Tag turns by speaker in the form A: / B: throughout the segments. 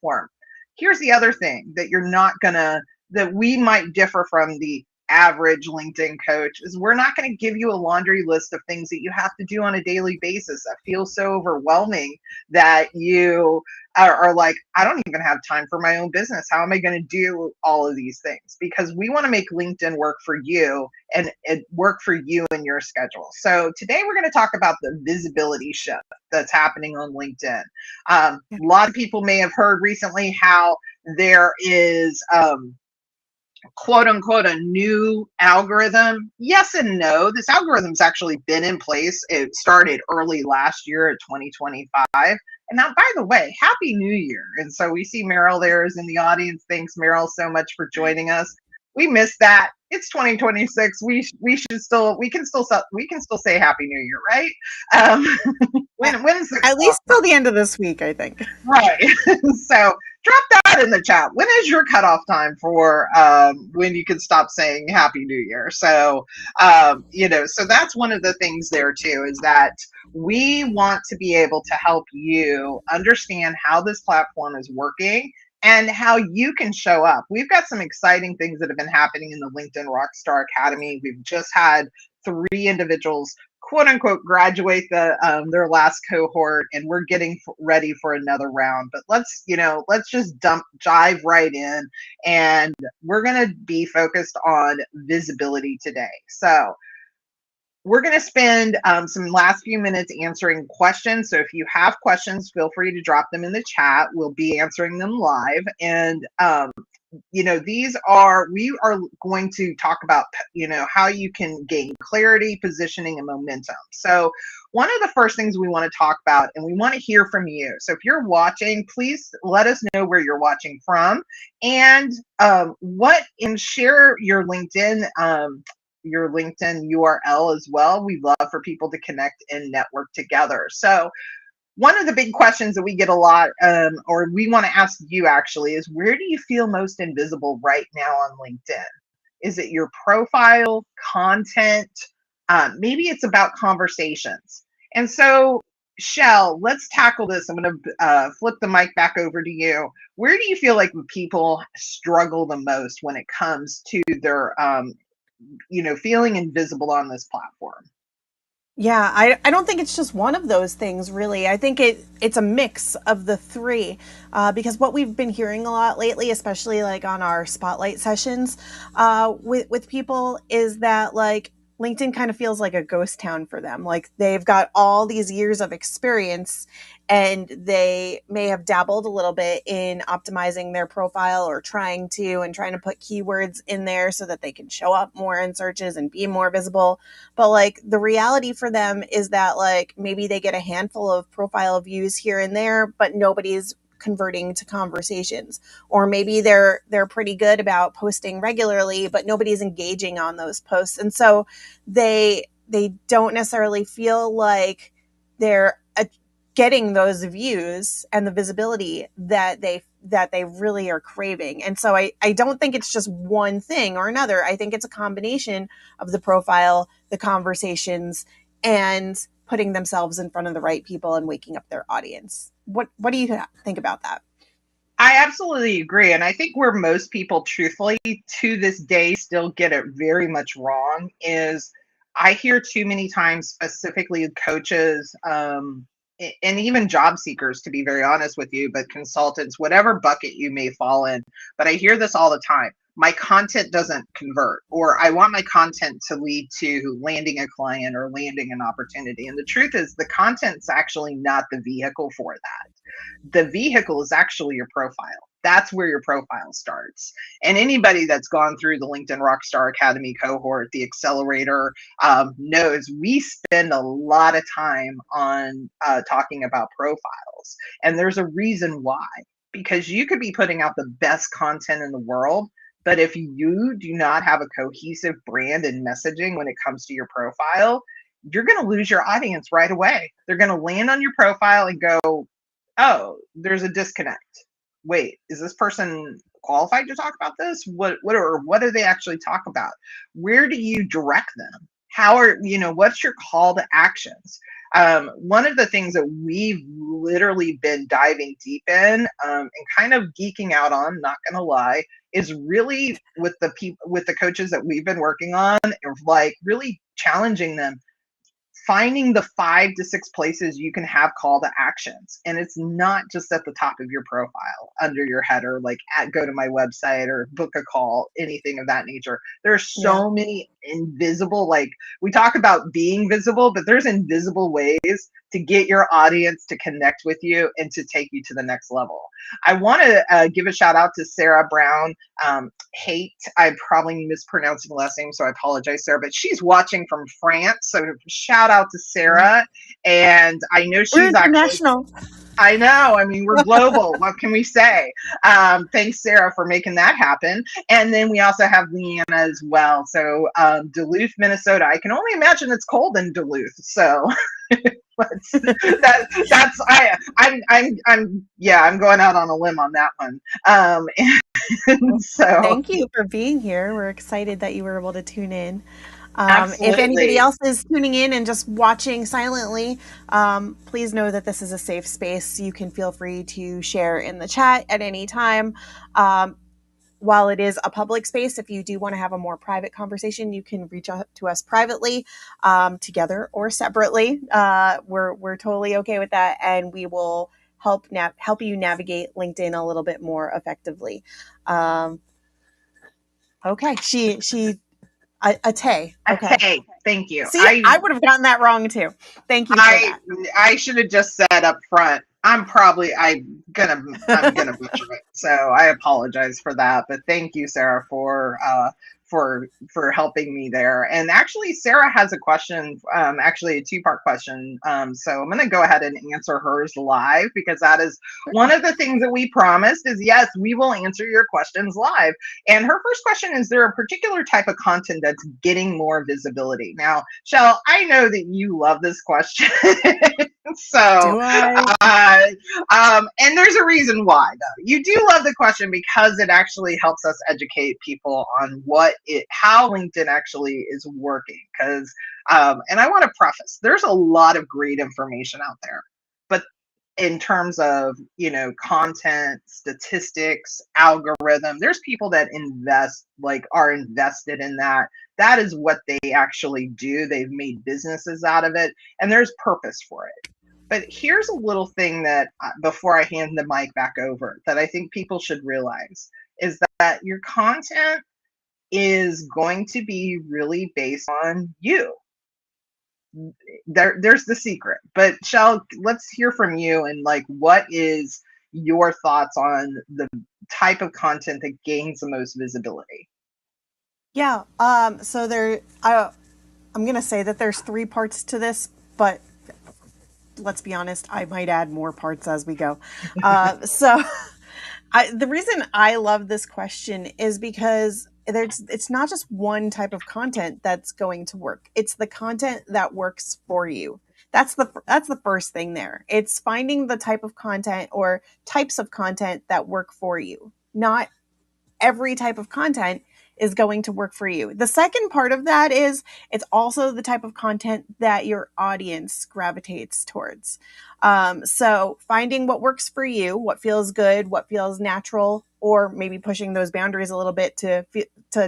A: platform. Here's the other thing that that we might differ from the average LinkedIn coach is we're not going to give you a laundry list of things that you have to do on a daily basis that feels so overwhelming that you are like, I don't even have time for my own business. How am I going to do all of these things? Because we want to make LinkedIn work for you and it work for you and your schedule. So today we're going to talk about the visibility shift that's happening on LinkedIn. A lot of people may have heard recently how there is quote unquote a new algorithm. Yes and no. This algorithm's actually been in place. It started early last year at 2025. And now, by the way, Happy New Year. And so we see Meryl there is in the audience. Thanks, Meryl, so much for joining us. We missed that. It's 2026. We can still say Happy New Year, right? When's the
B: at least till the end of this week, I think.
A: Right. So drop that in the chat. When is your cutoff time for when you can stop saying Happy New Year? So, so that's one of the things there too, is that we want to be able to help you understand how this platform is working and how you can show up. We've got some exciting things that have been happening in the LinkedIn Rockstar Academy. We've just had 3 individuals quote unquote graduate their last cohort, and we're getting ready for another round. But let's just dive right in, and we're going to be focused on visibility today. So we're going to spend some last few minutes answering questions. So if you have questions, feel free to drop them in the chat. We'll be answering them live. And we are going to talk about, how you can gain clarity, positioning, and momentum. So one of the first things we want to talk about, and we want to hear from you. So if you're watching, please let us know where you're watching from, and share your LinkedIn URL as well. We'd love for people to connect and network together. So one of the big questions that we get a lot, or we want to ask you actually, is where do you feel most invisible right now on LinkedIn? Is it your profile, content? Maybe it's about conversations. And so, Shell, let's tackle this. I'm going to flip the mic back over to you. Where do you feel like people struggle the most when it comes to their, feeling invisible on this platform?
B: Yeah, I don't think it's just one of those things, really. I think it's a mix of the 3, because what we've been hearing a lot lately, especially like on our spotlight sessions with people, is that like LinkedIn kind of feels like a ghost town for them. Like they've got all these years of experience and they may have dabbled a little bit in optimizing their profile or trying to put keywords in there so that they can show up more in searches and be more visible. But like the reality for them is that like maybe they get a handful of profile views here and there, but nobody's converting to conversations. Or maybe they're pretty good about posting regularly, but nobody's engaging on those posts. And so they don't necessarily feel like they're getting those views and the visibility that they really are craving. And so I don't think it's just one thing or another. I think it's a combination of the profile, the conversations, and putting themselves in front of the right people and waking up their audience. What do you think about that?
A: I absolutely agree. And I think where most people truthfully to this day still get it very much wrong is I hear too many times, specifically coaches, and even job seekers, to be very honest with you, but consultants, whatever bucket you may fall in. But I hear this all the time. My content doesn't convert, or I want my content to lead to landing a client or landing an opportunity. And the truth is, the content's actually not the vehicle for that. The vehicle is actually your profile. That's where your profile starts. And anybody that's gone through the LinkedIn Rockstar Academy cohort, the accelerator, knows we spend a lot of time on talking about profiles. And there's a reason why, because you could be putting out the best content in the world, but if you do not have a cohesive brand and messaging when it comes to your profile, you're going to lose your audience right away. They're going to land on your profile and go, oh, there's a disconnect. Wait, is this person qualified to talk about this? What do they actually talk about? Where do you direct them? What's your call to actions? One of the things that we've literally been diving deep in, and kind of geeking out on, not gonna lie, is really with the people, with the coaches that we've been working on, like really challenging them, finding the 5 to 6 places you can have call to actions. And it's not just at the top of your profile, under your header, like at go to my website or book a call, anything of that nature. There are
B: Yeah.
A: so many invisible, like we talk about being visible, but there's invisible ways to get your audience to connect with you and to take you to the next level. I want to give a shout out to Sarah Brown. Hate, I'm probably mispronouncing the last name, so I apologize, Sarah, but she's watching from France. So shout out to Sarah. And I know
B: We're
A: she's actually,
B: international.
A: I know, I mean, we're global. What can we say? Thanks, Sarah, for making that happen. And then we also have Leanna as well. So Duluth, Minnesota. I can only imagine it's cold in Duluth. So I'm going out on a limb on that one. And so
B: Thank you for being here. We're excited that you were able to tune in. If anybody
A: absolutely.
B: else is tuning in and just watching silently, please know that this is a safe space. You can feel free to share in the chat at any time. While it is a public space, if you do want to have a more private conversation, you can reach out to us privately, together or separately. We're totally okay with that, and we will help you navigate LinkedIn a little bit more effectively. Um, okay, a Tay. Okay.
A: Okay, thank you.
B: See, I would have gotten that wrong too. Thank you for
A: I
B: that.
A: I should have just said up front. I'm gonna butcher it. So I apologize for that. But thank you, Sarah, for helping me there. And actually, Sarah has a question, actually a two-part question. So I'm gonna go ahead and answer hers live, because that is one of the things that we promised is, yes, we will answer your questions live. And her first question is there a particular type of content that's getting more visibility? Now, Shell, I know that you love this question. So,
B: Do I?
A: uh, and there's a reason why, though. You do love the question because it actually helps us educate people on how LinkedIn actually is working. Because, and I want to preface, there's a lot of great information out there, but in terms of content, statistics, algorithm, there's people that are invested in that. That is what they actually do. They've made businesses out of it, and there's purpose for it. But here's a little thing that, before I hand the mic back over, that I think people should realize is that your content is going to be really based on you. There's the secret. But Shell, let's hear from you, and like, what is your thoughts on the type of content that gains the most visibility?
B: Yeah. So I'm gonna say that there's three parts to this, but let's be honest, I might add more parts as we go. So the reason I love this question is because it's not just one type of content that's going to work. It's the content that works for you. That's the first thing there. It's finding the type of content or types of content that work for you. Not every type of content is going to work for you. The second part of that is it's also the type of content that your audience gravitates towards. So finding what works for you, what feels good, what feels natural, or maybe pushing those boundaries a little bit to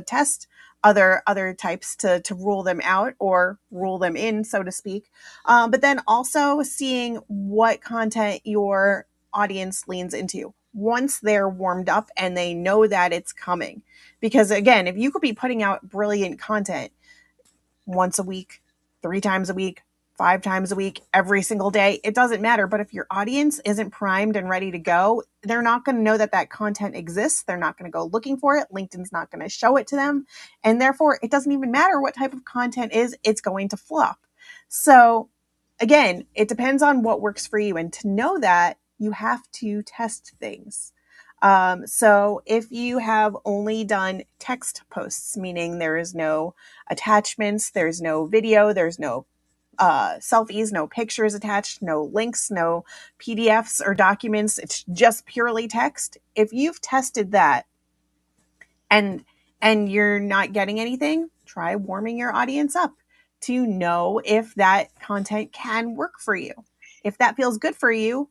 B: test other types to rule them out or rule them in, so to speak. But then also seeing what content your audience leans into once they're warmed up and they know that it's coming. Because again, if you could be putting out brilliant content once a week, 3 times a week, 5 times a week, every single day, it doesn't matter. But if your audience isn't primed and ready to go, they're not going to know that that content exists. They're not going to go looking for it. LinkedIn's not going to show it to them. And therefore, it doesn't even matter what type of content is, it's going to flop. So again, it depends on what works for you. And to know that, you have to test things. So if you have only done text posts, meaning there is no attachments, there's no video, there's no selfies, no pictures attached, no links, no PDFs or documents, it's just purely text. If you've tested that and you're not getting anything, try warming your audience up. to know if that content can work for you. If that feels good for you,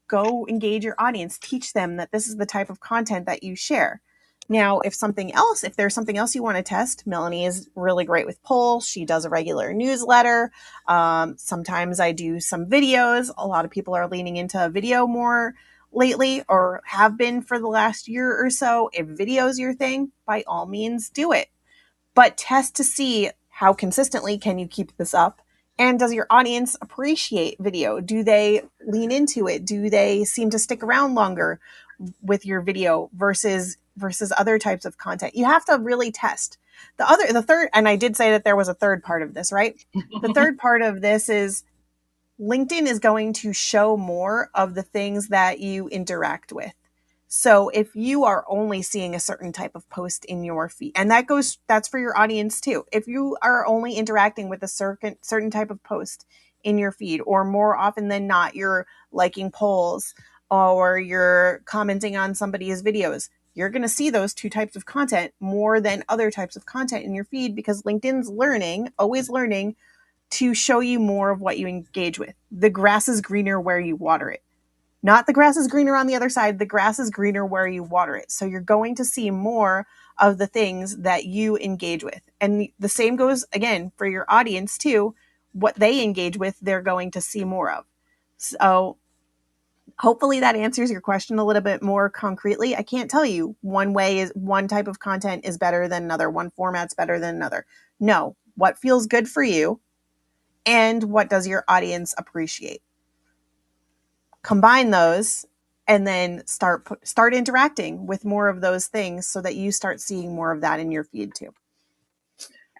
B: go engage your audience, teach them that this is the type of content that you share. Now, if there's something else you want to test, Melanie is really great with polls. She does a regular newsletter. Sometimes I do some videos. A lot of people are leaning into video more lately, or have been for the last year or so. If video is your thing, by all means do it. But test to see how consistently can you keep this up. And does your audience appreciate video? Do they lean into it? Do they seem to stick around longer with your video versus other types of content? You have to really test. The third, and I did say that there was a third part of this, right? The third part of this is LinkedIn is going to show more of the things that you interact with. So if you are only seeing a certain type of post in your feed, and that's for your audience too. If you are only interacting with a certain type of post in your feed, or more often than not, you're liking polls or you're commenting on somebody's videos, you're going to see those two types of content more than other types of content in your feed, because LinkedIn's always learning to show you more of what you engage with. The grass is greener where you water it. Not the grass is greener on the other side. The grass is greener where you water it. So you're going to see more of the things that you engage with. And the same goes, again, for your audience too. What they engage with, they're going to see more of. So hopefully that answers your question a little bit more concretely. I can't tell you one type of content is better than another, one format's better than another. No, what feels good for you and what does your audience appreciate? Combine those and then start interacting with more of those things so that you start seeing more of that in your feed too.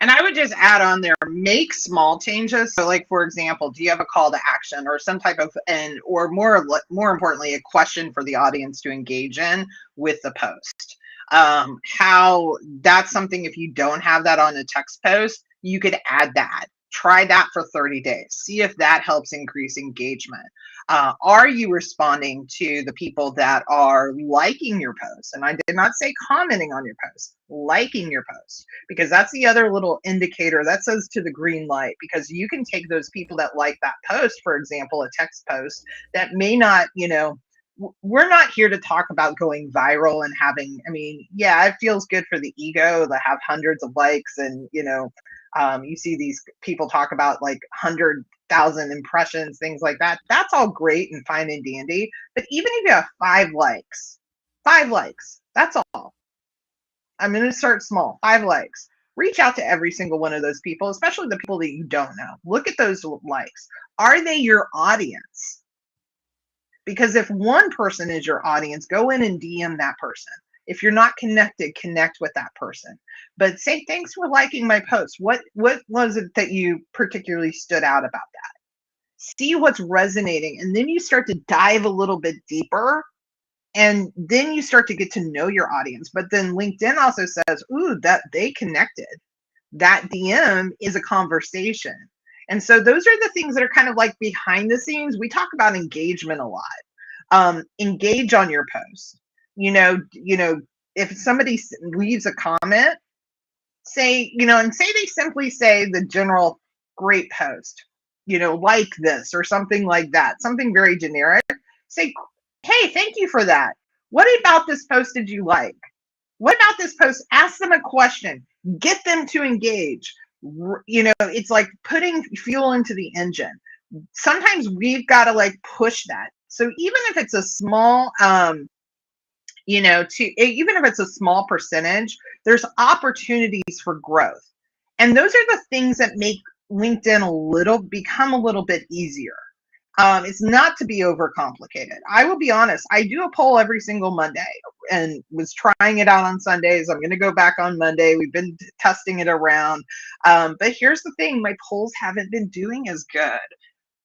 A: And I would just add on there, make small changes. So like, for example, do you have a call to action or some type of, or more importantly, a question for the audience to engage in with the post? How that's something, if you don't have that on a text post, you could add that. Try that for 30 days. See if that helps increase engagement. Are you responding to the people that are liking your posts? And I did not say commenting on your post, liking your post, because that's the other little indicator that says to the green light, because you can take those people that like that post, for example, a text post that may not, we're not here to talk about going viral and having, yeah, it feels good for the ego to have hundreds of likes and, you see these people talk about like 100,000 impressions, things like that. That's all great and fine and dandy. But even if you have 5 likes, that's all. I'm going to start small, 5 likes. Reach out to every single one of those people, especially the people that you don't know. Look at those likes. Are they your audience? Because if one person is your audience, go in and DM that person. If you're not connected, connect with that person. But say, thanks for liking my post. What was it that you particularly stood out about that? See what's resonating. And then you start to dive a little bit deeper. And then you start to get to know your audience. But then LinkedIn also says, ooh, that they connected. That DM is a conversation. And so those are the things that are kind of like behind the scenes. We talk about engagement a lot. Engage on your posts. If somebody leaves a comment, say, and say they simply say the general great post, like this or something like that, something very generic. Say, hey, thank you for that. What about this post did you like? What about this post? Ask them a question. Get them to engage. It's like putting fuel into the engine. Sometimes we've got to like push that. So even if it's a small, even if it's a small percentage, there's opportunities for growth. And those are the things that make LinkedIn become a little bit easier. It's not to be overcomplicated. I will be honest, I do a poll every single Monday and was trying it out on Sundays. I'm going to go back on Monday. We've been testing it around. But here's the thing, my polls haven't been doing as good.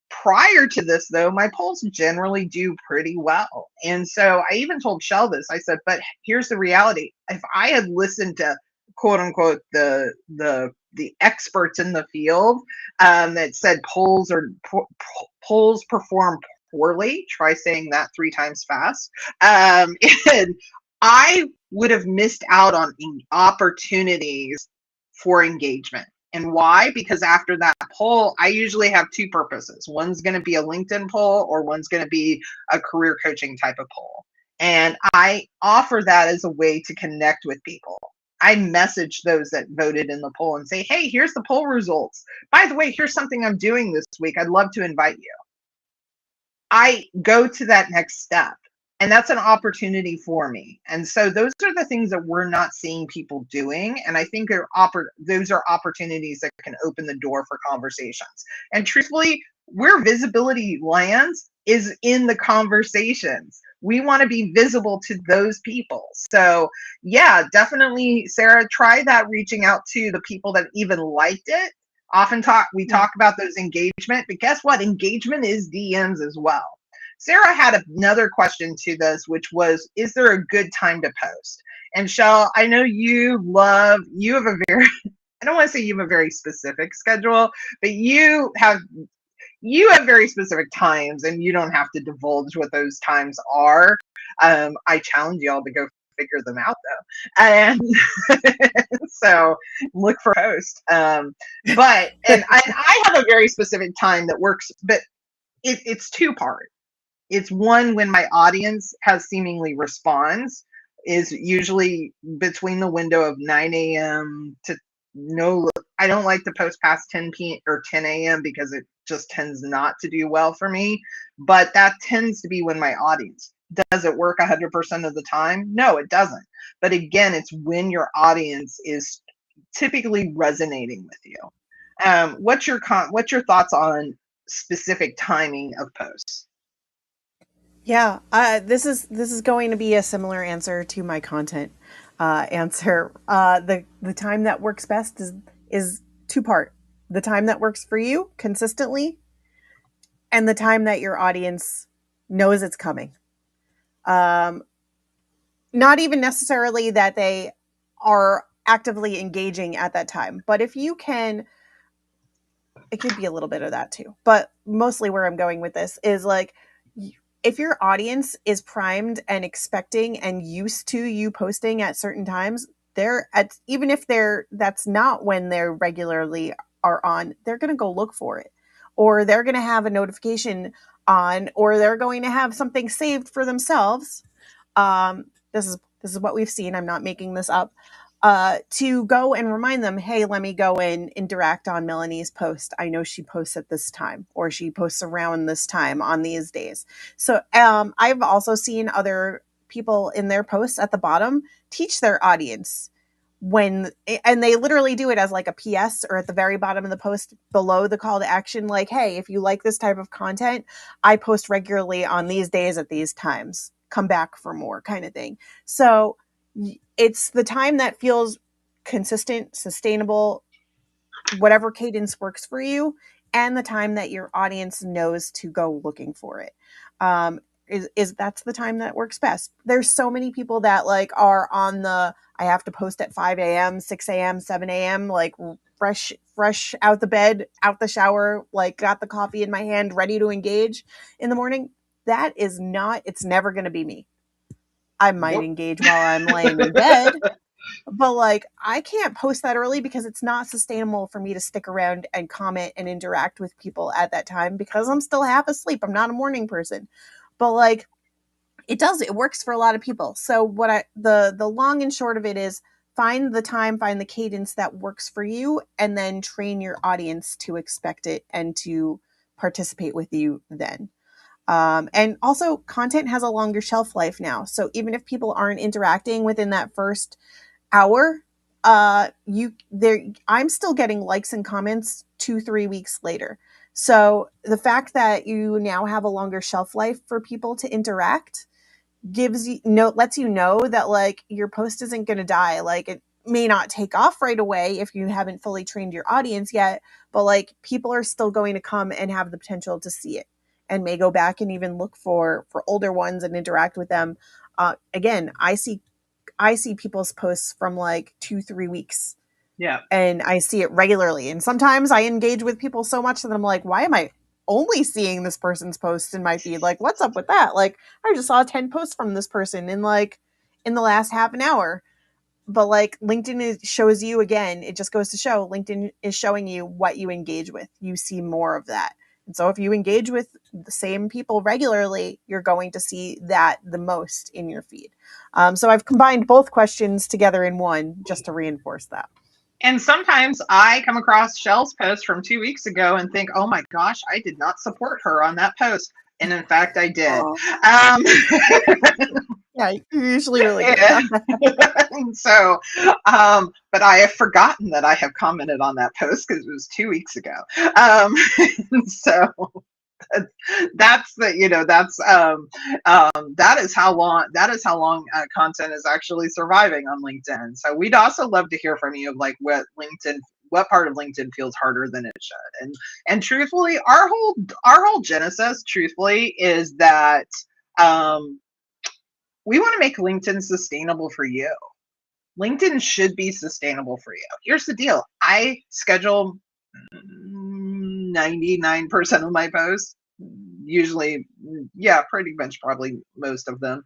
A: Prior to this, though, my polls generally do pretty well. And so I even told Shell this. I said, but here's the reality. If I had listened to, quote unquote, the experts in the field that said polls perform poorly, try saying that 3 times fast, and I would have missed out on opportunities for engagement. And why? Because after that poll, I usually have two purposes. One's going to be a LinkedIn poll, or one's going to be a career coaching type of poll. And I offer that as a way to connect with people. I message those that voted in the poll and say, hey, here's the poll results. By the way, here's something I'm doing this week. I'd love to invite you. I go to that next step. And that's an opportunity for me. And so those are the things that we're not seeing people doing. And I think those are opportunities that can open the door for conversations. And truthfully, where visibility lands is in the conversations. We want to be visible to those people. So yeah, definitely, Sarah, try that, reaching out to the people that even liked it. We talk about those engagement, but guess what? Engagement is DMs as well. Sarah had another question to this, which was, is there a good time to post? And Shell, I know you have a very, I don't want to say you have a very specific schedule, but you have very specific times, and you don't have to divulge what those times are. I challenge y'all to go figure them out though. And so look for post. And I have a very specific time that works, but it's two-part. It's one, when my audience has seemingly responds, is usually between the window of 9 a.m. to I don't like to post past 10 p.m. or 10 a.m. because it just tends not to do well for me. But that tends to be when my audience. Does it work 100% of the time? No, it doesn't. But again, it's when your audience is typically resonating with you. What's your thoughts on specific timing of posts?
B: Yeah, this is going to be a similar answer to my content answer. The time that works best is two part. The time that works for you consistently, and the time that your audience knows it's coming. Not even necessarily that they are actively engaging at that time, but if you can, it could be a little bit of that too. But mostly where I'm going with this is like, if your audience is primed and expecting and used to you posting at certain times, even if that's not when they're regularly are on, they're going to go look for it, or they're going to have a notification on, or they're going to have something saved for themselves. This is what we've seen. I'm not making this up. To go and remind them, hey, let me go and interact on Melanie's post. I know she posts at this time, or she posts around this time on these days. So I've also seen other people in their posts at the bottom teach their audience and they literally do it as like a PS, or at the very bottom of the post below the call to action, like, hey, if you like this type of content, I post regularly on these days at these times. Come back for more, kind of thing. So it's the time that feels consistent, sustainable, whatever cadence works for you, and the time that your audience knows to go looking for it. That's the time that works best. There's so many people that like are on the, I have to post at 5 a.m., 6 a.m., 7 a.m., like fresh out the bed, out the shower, like got the coffee in my hand, ready to engage in the morning. That is not, it's never going to be me. I might engage while I'm laying in bed, but like I can't post that early because it's not sustainable for me to stick around and comment and interact with people at that time because I'm still half asleep. I'm not a morning person. But like it works for a lot of people. So the long and short of it is, find the time, find the cadence that works for you, and then train your audience to expect it and to participate with you then. And also, content has a longer shelf life now. So even if people aren't interacting within that first hour, I'm still getting likes and comments 2-3 weeks later. So the fact that you now have a longer shelf life for people to interact lets you know that like your post isn't going to die. Like it may not take off right away if you haven't fully trained your audience yet, but like people are still going to come and have the potential to see it, and may go back and even look for older ones and interact with them. Again, I see people's posts from like 2-3 weeks.
A: Yeah.
B: And I see it regularly. And sometimes I engage with people so much that I'm like, why am I only seeing this person's posts in my feed? Like, what's up with that? Like, I just saw 10 posts from this person in the last half an hour. but like LinkedIn shows you again, it just goes to show LinkedIn is showing you what you engage with. You see more of that. And so if you engage with the same people regularly, you're going to see that the most in your feed. So I've combined both questions together in one just to reinforce that.
A: And sometimes I come across Shell's post from 2 weeks ago and think, oh my gosh, I did not support her on that post. And in fact, I did.
B: Yeah, you're usually really good about that.
A: So, but I have forgotten that I have commented on that post because it was 2 weeks ago. So that's the, that is how long content is actually surviving on LinkedIn. So we'd also love to hear from you of like what part of LinkedIn feels harder than it should. And truthfully, our whole genesis, truthfully, is that we want to make LinkedIn sustainable for you. LinkedIn should be sustainable for you. Here's the deal. I schedule 99% of my posts, usually, pretty much probably most of them.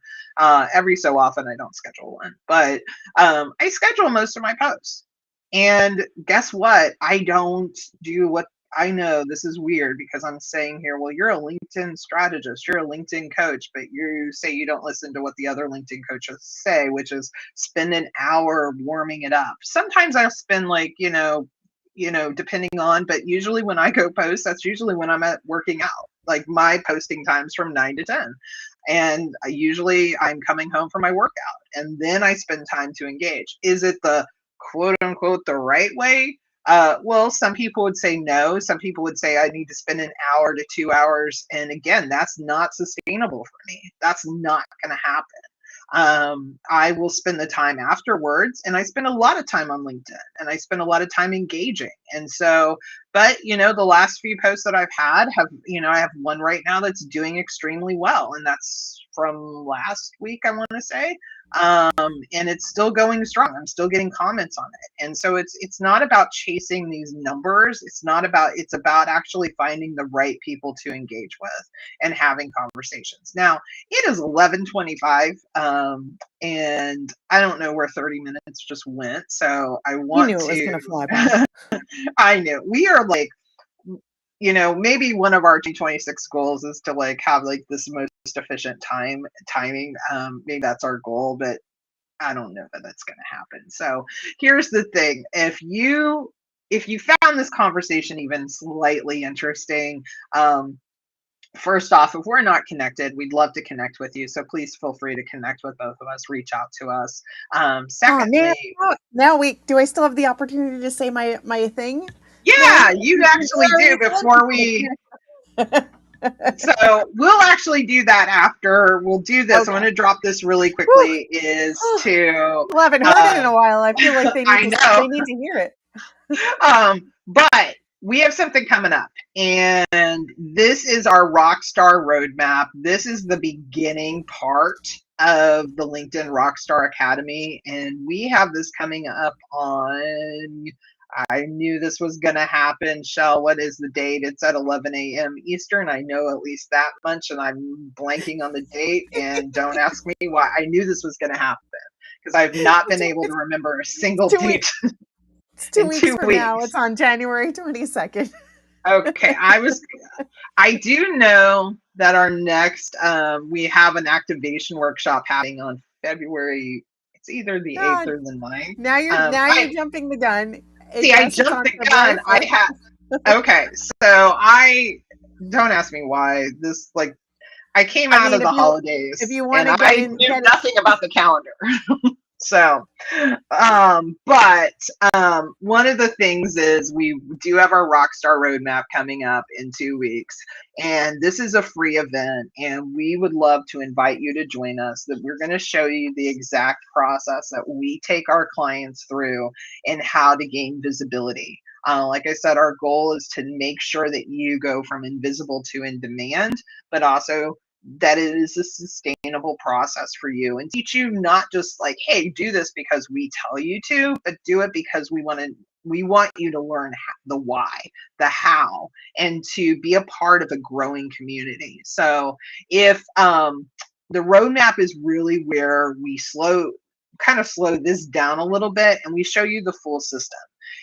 A: Every so often I don't schedule one, but I schedule most of my posts. And guess what? I don't do what I know. This is weird because I'm saying here, well, you're a LinkedIn strategist, you're a LinkedIn coach, but you say you don't listen to what the other LinkedIn coaches say, which is spend an hour warming it up. Sometimes I'll spend like, depending on, but usually when I go post, that's usually when I'm at working out. Like my posting times from 9 to 10. And usually I'm coming home from my workout and then I spend time to engage. Is it the quote unquote the right way? Well, some people would say no. Some people would say I need to spend an hour to 2 hours. And again, that's not sustainable for me. That's not going to happen. I will spend the time afterwards, and I spend a lot of time on LinkedIn and I spend a lot of time engaging. And so, but the last few posts that I've had have, I have one right now that's doing extremely well. And that's from last week, I want to say. And it's still going strong. I'm still getting comments on it. And so it's not about chasing these numbers. It's about actually finding the right people to engage with and having conversations. Now, it is 11:25, and I don't know where 30 minutes just went. So I want
B: You knew it was going to fly by.
A: I knew. We are like, maybe one of our 2026 goals is to like have like this most efficient timing. Maybe that's our goal, but I don't know that that's going to happen. So here's the thing. If you found this conversation even slightly interesting, first off, if we're not connected, we'd love to connect with you. So please feel free to connect with both of us, reach out to us. Secondly,
B: now do I still have the opportunity to say my thing?
A: Yeah, you actually do before we. So we'll actually do that after. We'll do this. Okay. I'm going to drop this really quickly. Well,
B: I haven't heard it in a while. I feel like they need to hear it.
A: But we have something coming up, and this is our Rockstar Roadmap. This is the beginning part of the LinkedIn Rockstar Academy, and we have this coming up on. I knew this was going to happen. Shell, what is the date? It's at 11 a.m. Eastern. I know at least that much, and I'm blanking on the date. And don't ask me why. I knew this was going to happen because I've not been able to remember a single date.
B: It's 2 weeks from now. It's on January 22nd.
A: Okay. I do know that our next, we have an activation workshop happening on February. It's either the 8th or the 9th.
B: Now you're jumping the gun.
A: I jumped the gun. Okay, so don't ask me why this, like, I came out of the holidays
B: if you want
A: and I knew nothing about the calendar. So, but one of the things is we do have our Rockstar Roadmap coming up in 2 weeks, and this is a free event, and we would love to invite you to join us. That we're going to show you the exact process that we take our clients through and how to gain visibility. Like I said, our goal is to make sure that you go from invisible to in demand, but also that it is a sustainable process for you, and teach you not just like, hey, do this because we tell you to, but do it because we want you to learn the why, the how, and to be a part of a growing community. So if the roadmap is really where we slow kind of slow this down a little bit and we show you the full system.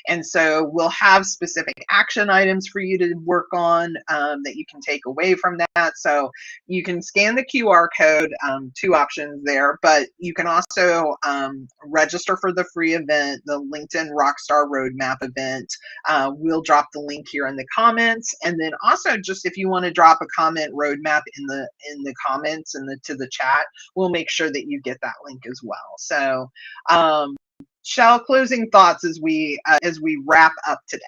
A: And so we'll have specific action items for you to work on that you can take away from that. So you can scan the QR code, two options there, but you can also register for the free event, the LinkedIn Rockstar Roadmap event. We'll drop the link here in the comments. And then also just if you want to drop a comment roadmap in the comments and to the chat, we'll make sure that you get that link as well. So Shell, closing thoughts as we wrap up today.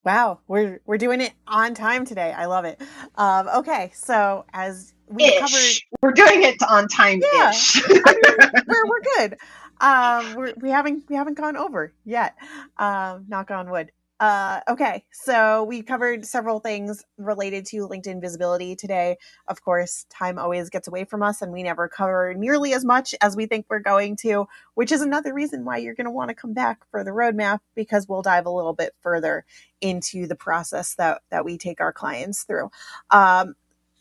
B: Wow, we're doing it on time today. I love it. Okay, so as we've covered,
A: we're doing it on time ish.
B: Yeah, I mean we're good. We haven't gone over yet. Knock on wood. Okay, so we covered several things related to LinkedIn visibility today. Of course, time always gets away from us, and we never cover nearly as much as we think we're going to, which is another reason why you're going to want to come back for the roadmap, because we'll dive a little bit further into the process that we take our clients through.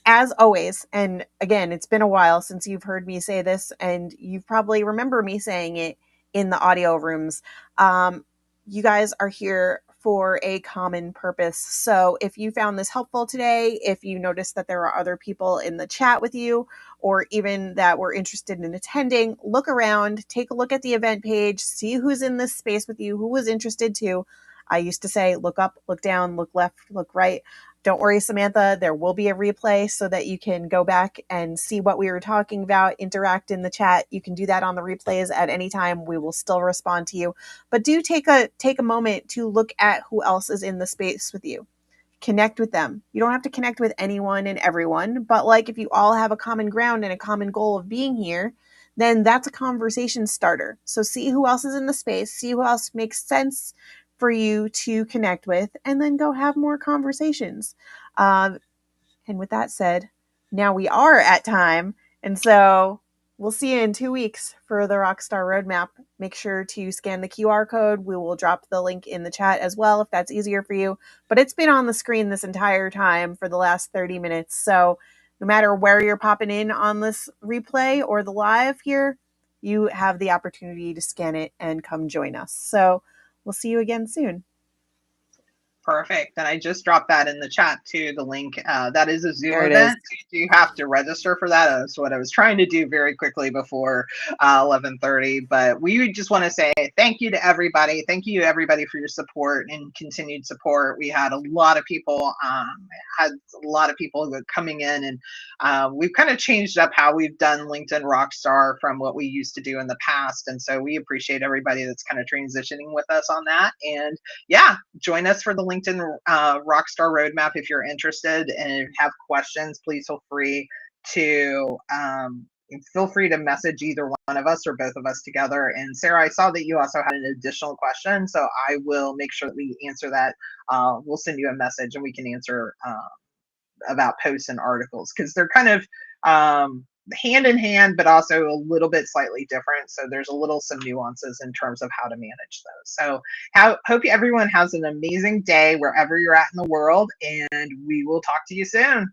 B: As always, and again, it's been a while since you've heard me say this, and you probably remember me saying it in the audio rooms. You guys are here for a common purpose. So if you found this helpful today, if you noticed that there are other people in the chat with you, or even that were interested in attending, look around, take a look at the event page, see who's in this space with you, who was interested too. I used to say, look up, look down, look left, look right. Don't worry, Samantha, there will be a replay so that you can go back and see what we were talking about, interact in the chat. You can do that on the replays at any time. We will still respond to you. But do take a moment to look at who else is in the space with you. Connect with them. You don't have to connect with anyone and everyone, but like if you all have a common ground and a common goal of being here, then that's a conversation starter. So see who else is in the space, see who else makes sense for you to connect with, and then go have more conversations. And with that said, now we are at time. And so we'll see you in 2 weeks for the Rockstar Roadmap. Make sure to scan the QR code. We will drop the link in the chat as well if that's easier for you. But it's been on the screen this entire time for the last 30 minutes. So no matter where you're popping in on this replay or the live here, you have the opportunity to scan it and come join us. So we'll see you again soon.
A: Perfect. And I just dropped that in the chat too, the link. That is a Zoom event. You do have to register for that. That's what I was trying to do very quickly before 11:30. But we just want to say thank you to everybody. Thank you everybody for your support and continued support. We had a lot of people, coming in, and we've kind of changed up how we've done LinkedIn Rockstar from what we used to do in the past. And so we appreciate everybody that's kind of transitioning with us on that. And yeah, join us for the LinkedIn Rockstar Roadmap if you're interested, and if you have questions, please feel free to message either one of us or both of us together. And Sarah, I saw that you also had an additional question, so I will make sure that we answer that. We'll send you a message and we can answer about posts and articles, because they're kind of hand in hand, but also a little bit slightly different. So there's some nuances in terms of how to manage those. So hope everyone has an amazing day wherever you're at in the world, and we will talk to you soon.